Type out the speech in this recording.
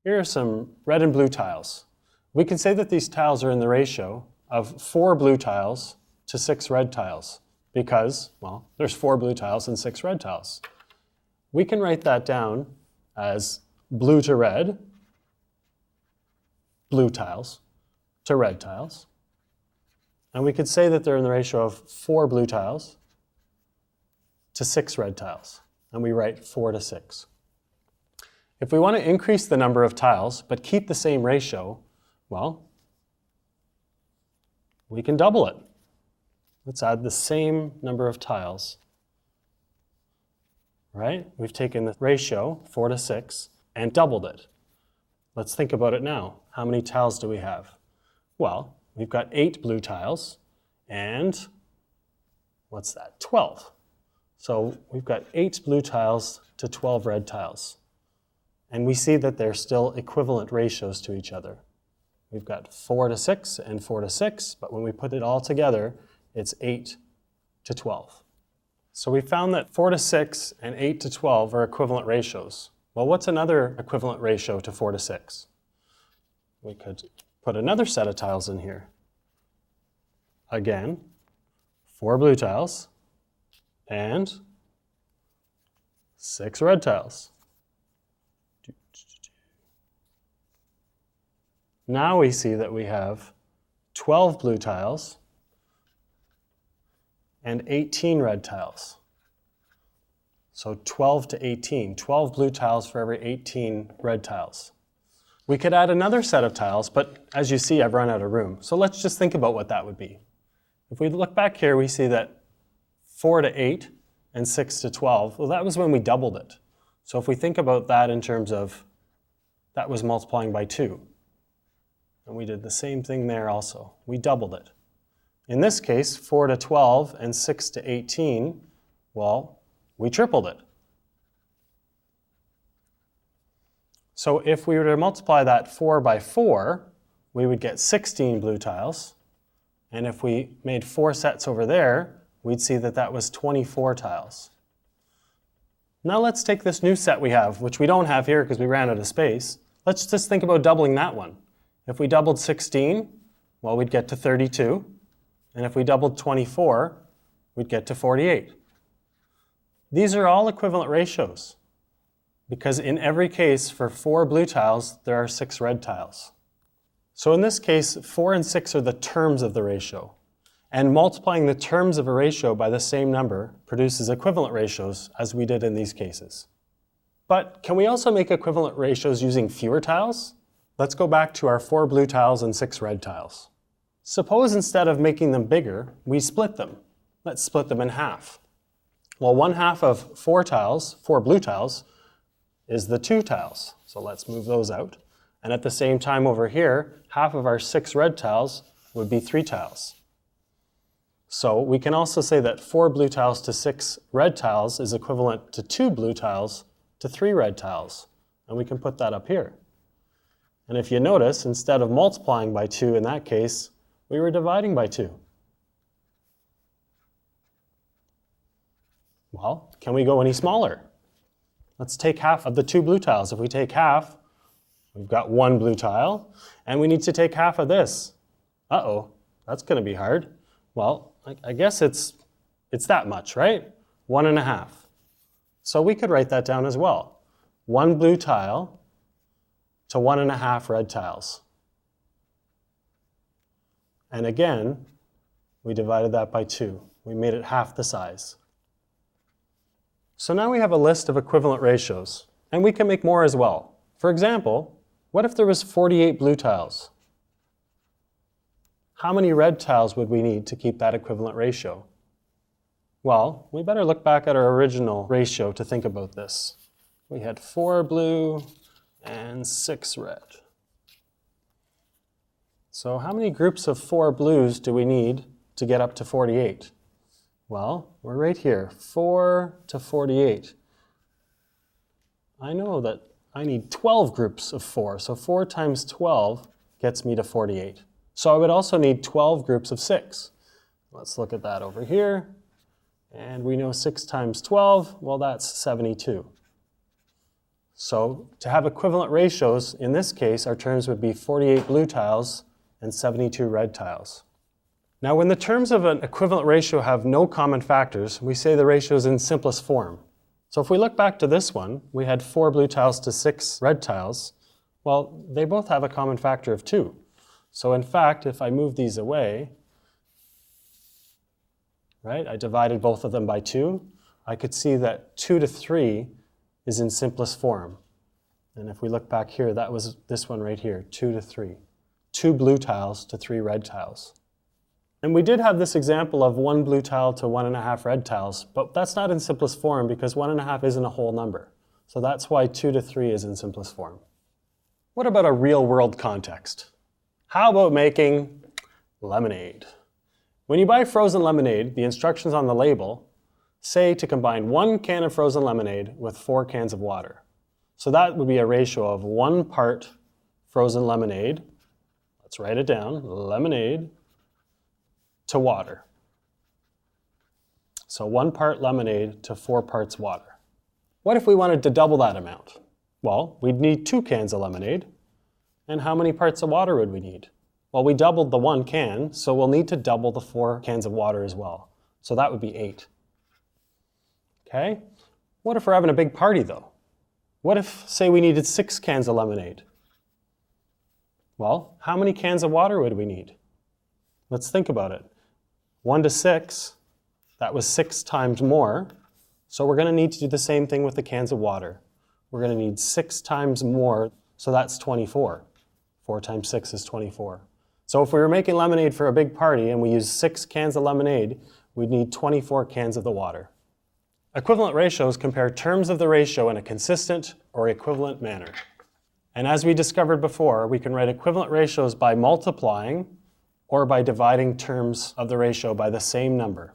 Here are some red and blue tiles. We can say that these tiles are in the ratio of 4 blue tiles to 6 red tiles because, well, there's 4 blue tiles and 6 red tiles. We can write that down as blue to red, blue tiles to red tiles. And we could say that they're in the ratio of 4 blue tiles to 6 red tiles. And we write 4 to 6. If we want to increase the number of tiles but keep the same ratio, well, we can double it. Let's add the same number of tiles. Right? We've taken the ratio, 4 to 6, and doubled it. Let's think about it now. How many tiles do we have? Well, we've got 8 blue tiles, and what's that? 12. So we've got 8 blue tiles to 12 red tiles. And we see that they're still equivalent ratios to each other. We've got 4 to 6 and 4 to 6, but when we put it all together, it's 8 to 12. So we found that 4 to 6 and 8 to 12 are equivalent ratios. Well, what's another equivalent ratio to 4 to 6? We could put another set of tiles in here. Again, 4 blue tiles and 6 red tiles. Now we see that we have 12 blue tiles and 18 red tiles. So 12 to 18, 12 blue tiles for every 18 red tiles. We could add another set of tiles, but as you see, I've run out of room. So let's just think about what that would be. If we look back here, we see that 4 to 8 and 6 to 12, well, that was when we doubled it. So if we think about that in terms of, that was multiplying by 2. And we did the same thing there also. We doubled it. In this case, 4 to 12 and 6 to 18, well, we tripled it. So if we were to multiply that 4 by 4, we would get 16 blue tiles. And if we made 4 sets over there, we'd see that that was 24 tiles. Now let's take this new set we have, which we don't have here because we ran out of space. Let's just think about doubling that one. If we doubled 16, well, we'd get to 32. And if we doubled 24, we'd get to 48. These are all equivalent ratios because in every case for 4 blue tiles, there are 6 red tiles. So in this case, 4 and 6 are the terms of the ratio. And multiplying the terms of a ratio by the same number produces equivalent ratios as we did in these cases. But can we also make equivalent ratios using fewer tiles? Let's go back to our 4 blue tiles and 6 red tiles. Suppose instead of making them bigger, we split them. Let's split them in half. Well, 1/2 of 4 tiles, 4 blue tiles, is the 2 tiles. So let's move those out. And at the same time over here, half of our 6 red tiles would be 3 tiles. So we can also say that 4 blue tiles to 6 red tiles is equivalent to 2 blue tiles to 3 red tiles. And we can put that up here. And if you notice, instead of multiplying by 2 in that case, we were dividing by 2. Well, can we go any smaller? Let's take half of the 2 blue tiles. If we take half, we've got 1 blue tile, and we need to take half of this. Uh-oh, that's going to be hard. Well, I guess it's that much, right? 1.5. So we could write that down as well. 1 blue tile to 1.5 red tiles. And again, we divided that by 2. We made it half the size. So now we have a list of equivalent ratios, and we can make more as well. For example, what if there was 48 blue tiles? How many red tiles would we need to keep that equivalent ratio? Well, we better look back at our original ratio to think about this. We had 4 blue and 6 red. So how many groups of 4 blues do we need to get up to 48? Well, we're right here, 4 to 48. I know that I need 12 groups of 4, so 4 times 12 gets me to 48. So I would also need 12 groups of 6. Let's look at that over here. And we know 6 times 12, well, that's 72. So to have equivalent ratios, in this case, our terms would be 48 blue tiles and 72 red tiles. Now, when the terms of an equivalent ratio have no common factors, we say the ratio is in simplest form. So if we look back to this one, we had 4 blue tiles to 6 red tiles. Well, they both have a common factor of 2. So in fact, if I move these away, right, I divided both of them by 2, I could see that 2 to 3 is in simplest form. And if we look back here, that was this one right here, 2 to 3. 2 blue tiles to 3 red tiles. And we did have this example of 1 blue tile to 1.5 red tiles, but that's not in simplest form because 1.5 isn't a whole number. So that's why 2 to 3 is in simplest form. What about a real-world context? How about making lemonade? When you buy frozen lemonade, the instructions on the label say to combine 1 can of frozen lemonade with 4 cans of water. So that would be a ratio of 1 part frozen lemonade, let's write it down, lemonade, to water. So 1 part lemonade to 4 parts water. What if we wanted to double that amount? Well, we'd need 2 cans of lemonade. And how many parts of water would we need? Well, we doubled the 1 can, so we'll need to double the 4 cans of water as well. So that would be 8. Okay? What if we're having a big party though? What if, say, we needed 6 cans of lemonade? Well, how many cans of water would we need? Let's think about it. 1 to 6, that was 6 times more. So we're going to need to do the same thing with the cans of water. We're going to need 6 times more, so that's 24. 4 times 6 is 24. So if we were making lemonade for a big party and we used 6 cans of lemonade, we'd need 24 cans of the water. Equivalent ratios compare terms of the ratio in a consistent or equivalent manner. And as we discovered before, we can write equivalent ratios by multiplying or by dividing terms of the ratio by the same number.